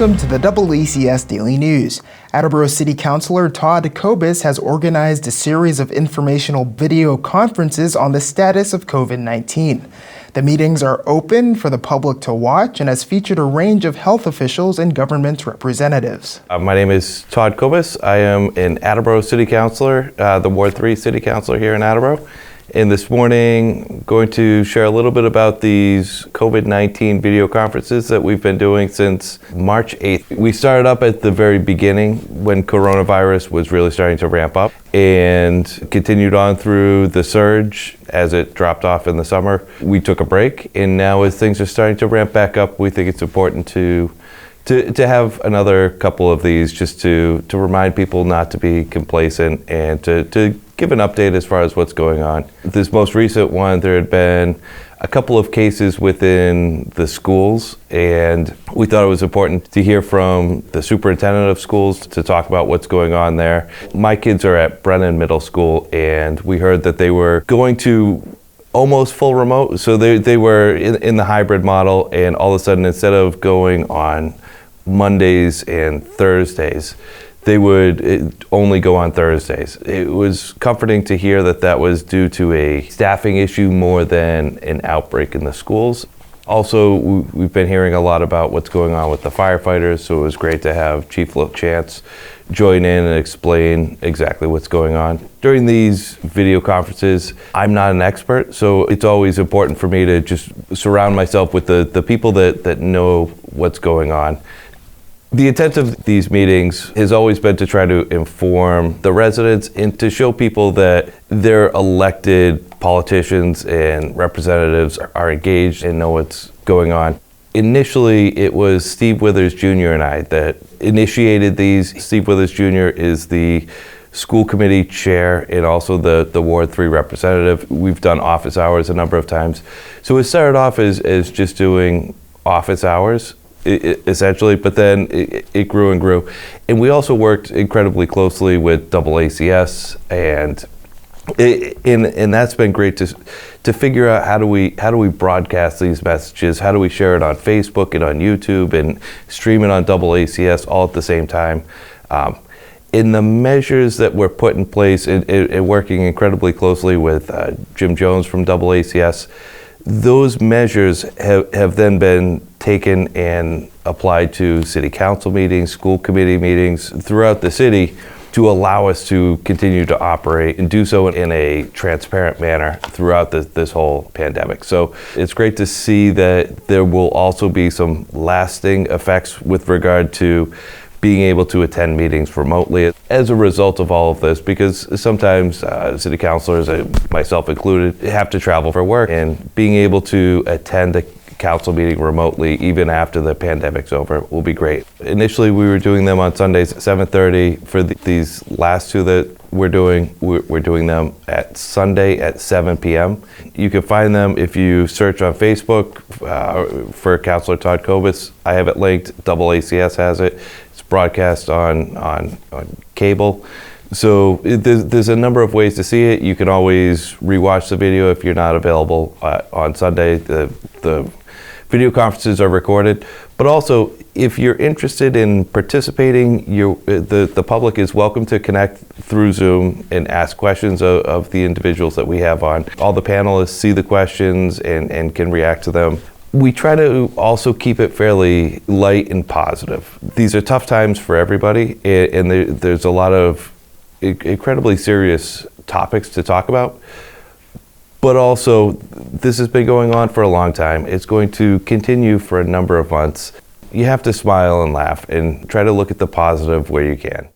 Welcome to the DoubleACS Daily News. Attleboro City Councilor Todd Kobus has organized a series of informational video conferences on the status of COVID-19. The meetings are open for the public to watch and has featured a range of health officials and government representatives. My name is Todd Kobus. I am an Attleboro City Councilor, the Ward 3 City Councilor here in Attleboro. And this morning, I'm going to share a little bit about these COVID-19 video conferences that we've been doing since March 8th. We started up at the very beginning when coronavirus was really starting to ramp up and continued on through the surge as it dropped off in the summer. We took a break, and now as things are starting to ramp back up, we think it's important to have another couple of these just to remind people not to be complacent and to give an update as far as what's going on. This most recent one, there had been a couple of cases within the schools, and we thought it was important to hear from the superintendent of schools to talk about what's going on there. My kids are at Brennan Middle School, and we heard that they were going to almost full remote. So they were in the hybrid model, and all of a sudden, instead of going on Mondays and Thursdays, they would only go on Thursdays. It was comforting to hear that that was due to a staffing issue more than an outbreak in the schools. Also, we've been hearing a lot about what's going on with the firefighters, so it was great to have Chief Chance join in and explain exactly what's going on. During these video conferences, I'm not an expert, so it's always important for me to just surround myself with the people that know what's going on. The intent of these meetings has always been to try to inform the residents and to show people that their elected politicians and representatives are engaged and know what's going on. Initially, it was Steve Withers Jr. and I that initiated these. Steve Withers Jr. is the school committee chair and also the Ward 3 representative. We've done office hours a number of times. So it started off as just doing office hours, essentially, but then it grew and grew. And we also worked incredibly closely with DoubleACS, and that's been great to figure out how do we broadcast these messages, how do we share it on Facebook and on YouTube and stream it on DoubleACS all at the same time. In the measures that were put in place and working incredibly closely with Jim Jones from DoubleACS, those measures have then been taken and applied to city council meetings, school committee meetings throughout the city to allow us to continue to operate and do so in a transparent manner throughout this whole pandemic. So it's great to see that there will also be some lasting effects with regard to being able to attend meetings remotely as a result of all of this, because sometimes city councilors, myself included, have to travel for work, and being able to attend a council meeting remotely even after the pandemic's over will be great. Initially, we were doing them on Sundays at 7:30. For these last two that we're doing them at Sunday at 7 p.m. You can find them if you search on Facebook for Councilor Todd Kobus. I have it linked. DoubleACS has it. It's broadcast on cable. So there's a number of ways to see it. You can always rewatch the video if you're not available on Sunday. The video conferences are recorded, but also if you're interested in participating, the public is welcome to connect through Zoom and ask questions of the individuals that we have on. All the panelists see the questions and can react to them. We try to also keep it fairly light and positive. These are tough times for everybody, and there's a lot of incredibly serious topics to talk about. But also, this has been going on for a long time. It's going to continue for a number of months. You have to smile and laugh and try to look at the positive where you can.